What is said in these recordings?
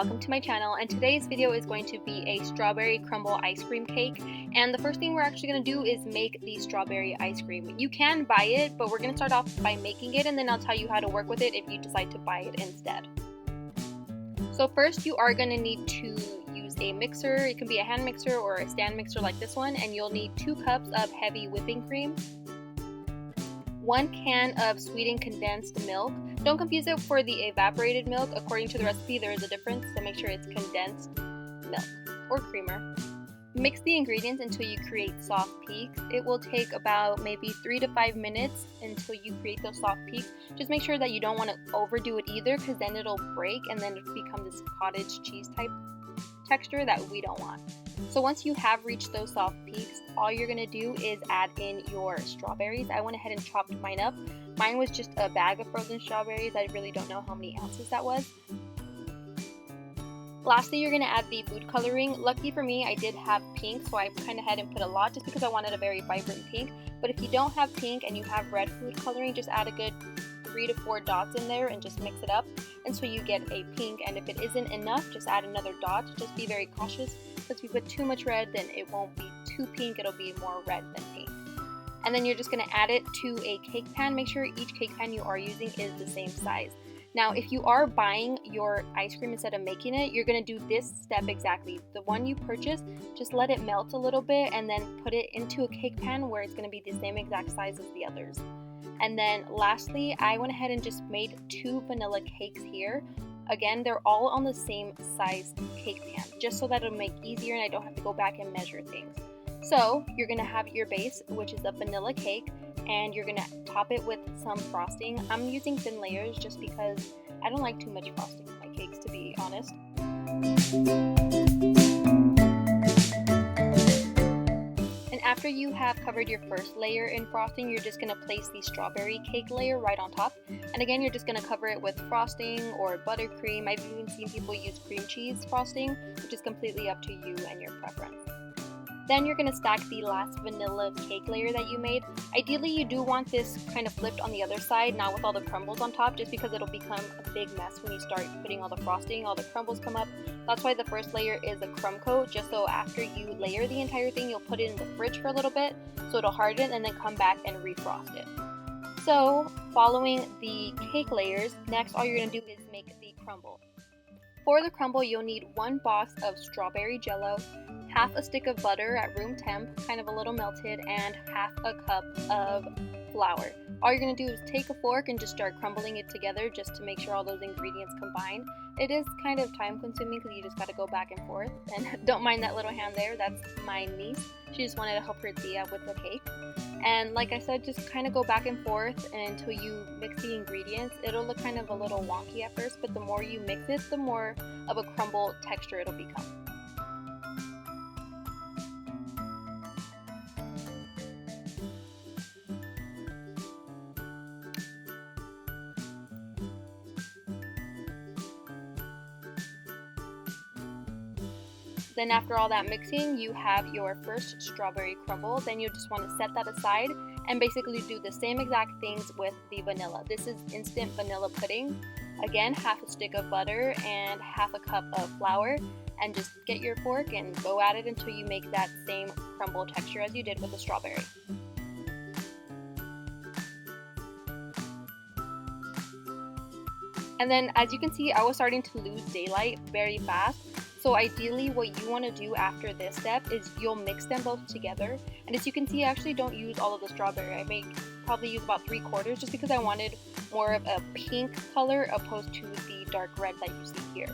welcome to my channel, and today's video is going to be a strawberry crumble ice cream cake. And the first thing we're actually going to do is make the strawberry ice cream. You can buy it, but we're going to start off by making it, and then I'll tell you how to work with it if you decide to buy it instead. So first you are going to need to use a mixer. It can be a hand mixer or a stand mixer like this one, and you'll need 2 cups of heavy whipping cream, 1 can of sweetened condensed milk. Don't confuse it for the evaporated milk. According to the recipe, there is a difference, so make sure it's condensed milk or creamer. Mix the ingredients until you create soft peaks. It will take about maybe 3 to 5 minutes until you create those soft peaks. Just make sure that you don't want to overdo it either, because then it'll break and then it'll become this cottage cheese type texture that we don't want. So once you have reached those soft peaks, all you're going to do is add in your strawberries. I went ahead and chopped mine up. Mine was just a bag of frozen strawberries. I really don't know how many ounces that was. Lastly, you're going to add the food coloring. Lucky for me, I did have pink, so I went ahead and put a lot just because I wanted a very vibrant pink. But if you don't have pink and you have red food coloring, just add a good 3 to 4 dots in there and just mix it up until you get a pink. And if it isn't enough, just add another dot. Just be very cautious, because if you put too much red, then it won't be too pink, it'll be more red than pink. And then you're just going to add it to a cake pan. Make sure each cake pan you are using is the same size. Now, if you are buying your ice cream instead of making it, you're going to do this step exactly. The one you purchase, just let it melt a little bit and then put it into a cake pan where it's going to be the same exact size as the others. And then lastly, I went ahead and just made 2 vanilla cakes here. Again, they're all on the same size cake pan, just so that it'll make easier and I don't have to go back and measure things. So you're going to have your base, which is a vanilla cake, and you're going to top it with some frosting. I'm using thin layers just because I don't like too much frosting in my cakes, to be honest. And after you have covered your first layer in frosting, you're just going to place the strawberry cake layer right on top. And again, you're just going to cover it with frosting or buttercream. I've even seen people use cream cheese frosting, which is completely up to you and your preference. Then you're going to stack the last vanilla cake layer that you made. Ideally, you do want this kind of flipped on the other side, not with all the crumbles on top, just because it'll become a big mess when you start putting all the frosting, all the crumbles come up. That's why the first layer is a crumb coat, just so after you layer the entire thing, you'll put it in the fridge for a little bit, so it'll harden and then come back and refrost it. So, following the cake layers, next all you're going to do is make the crumble. For the crumble, you'll need 1 box of strawberry Jell-O, half a stick of butter at room temp, kind of a little melted, and half a cup of flour. All you're going to do is take a fork and just start crumbling it together just to make sure all those ingredients combine. It is kind of time consuming because you just got to go back and forth, and don't mind that little hand there, that's my niece. She just wanted to help her tia with the cake. And like I said, just kind of go back and forth until you mix the ingredients. It'll look kind of a little wonky at first, but the more you mix it, the more of a crumble texture it'll become. Then after all that mixing, you have your first strawberry crumble. Then you just want to set that aside and basically do the same exact things with the vanilla. This is instant vanilla pudding. Again, half a stick of butter and half a cup of flour, and just get your fork and go at it until you make that same crumble texture as you did with the strawberry. And then as you can see, I was starting to lose daylight very fast. So ideally what you want to do after this step is you'll mix them both together. And as you can see, I actually don't use all of the strawberry. I probably use about 3/4 just because I wanted more of a pink color opposed to the dark red that you see here.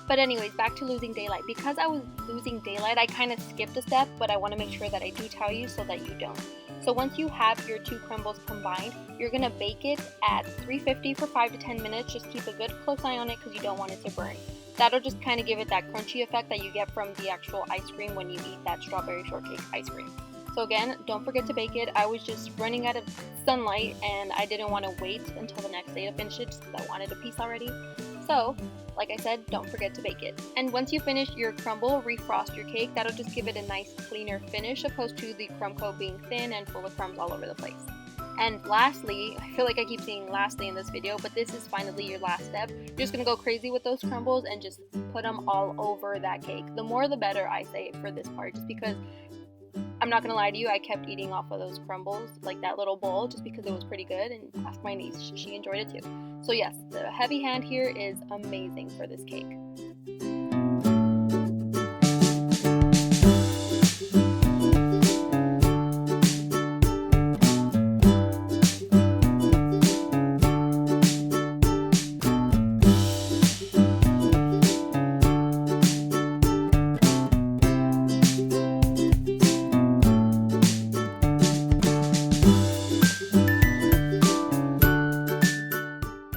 But anyways, back to losing daylight. Because I was losing daylight, I kind of skipped a step, but I want to make sure that I do tell you so that you don't. So once you have your 2 crumbles combined, you're going to bake it at 350 for 5 to 10 minutes. Just keep a good close eye on it because you don't want it to burn. That'll just kind of give it that crunchy effect that you get from the actual ice cream when you eat that strawberry shortcake ice cream. So again, don't forget to bake it. I was just running out of sunlight and I didn't want to wait until the next day to finish it just because I wanted a piece already. So, like I said, don't forget to bake it. And once you finish your crumble, refrost your cake. That'll just give it a nice cleaner finish opposed to the crumb coat being thin and full of crumbs all over the place. And lastly, I feel like I keep saying lastly in this video, but this is finally your last step. You're just gonna go crazy with those crumbles and just put them all over that cake. The more the better, I say, for this part, just because I'm not gonna lie to you, I kept eating off of those crumbles, like that little bowl, just because it was pretty good, and ask my niece, she enjoyed it too. So yes, the heavy hand here is amazing for this cake.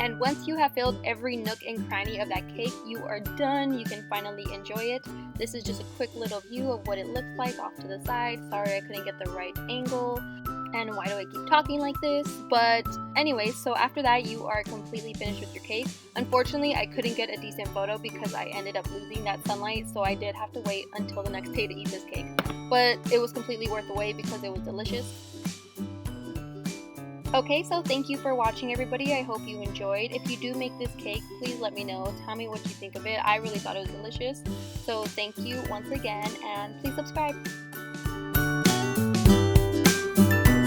And once you have filled every nook and cranny of that cake, you are done. You can finally enjoy it. This is just a quick little view of what it looks like off to the side. Sorry I couldn't get the right angle. And why do I keep talking like this? But anyways, so after that, you are completely finished with your cake. Unfortunately, I couldn't get a decent photo because I ended up losing that sunlight, so I did have to wait until the next day to eat this cake. But it was completely worth the wait because it was delicious. Okay, so thank you for watching, everybody. I hope you enjoyed. If you do make this cake, please let me know. Tell me what you think of it. I really thought it was delicious. So thank you once again, and please subscribe.